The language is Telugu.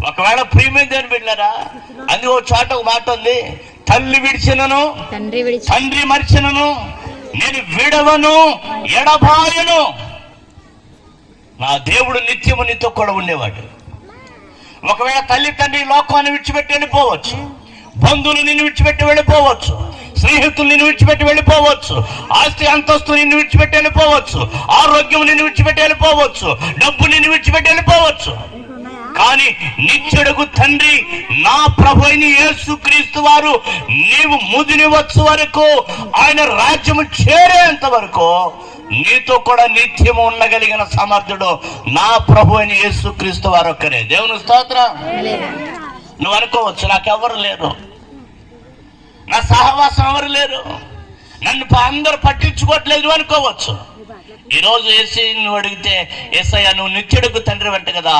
ఒకవేళ ప్రియమైన దేవుని బిడ్డలారా, అందుకు ఒక చోట ఒక మాట ఉంది, తల్లి విడిచినను తండ్రి మరిచినను నేను విడవను ఎడబాయను. నా దేవుడు నిత్యము నీతో కూడా ఉండేవాడు. ఒకవేళ తల్లి తండ్రి లోకాన్ని విడిచిపెట్టి వెళ్ళిపోవచ్చు, బంధువులు నిన్ను విడిచిపెట్టి వెళ్ళిపోవచ్చు, స్నేహితులు నిన్ను విడిచిపెట్టి వెళ్ళిపోవచ్చు, ఆస్తి అంతస్తు నిన్ను విడిచిపెట్టి వెళ్ళిపోవచ్చు, ఆరోగ్యం నిన్ను విడిచిపెట్టి వెళ్ళిపోవచ్చు, డబ్బు నిన్ను విడిచిపెట్టి వెళ్ళిపోవచ్చు. కానీ నిత్యుడగు తండ్రి నా ప్రభు అయిన యేసుక్రీస్తు వారు నీవు ముదిని వచ్చు వరకు, ఆయన రాజ్యము చేరేంత వరకు నీతో కూడా నిత్యము ఉండగలిగిన సమర్థుడు నా ప్రభు అయిన యేసుక్రీస్తు వారు ఒక్కరే. దేవుని స్తోత్రం. నువ్వు అనుకోవచ్చు, నాకెవరు లేరు, నా సహవాసం ఎవరు లేరు, నన్ను అందరూ పట్టించుకోవట్లేదు అనుకోవచ్చు. ఈరోజు ఏసీ నువ్వు అడిగితే, యేసయ్యా నువ్వు నిత్యుడగు తండ్రి వెంట కదా,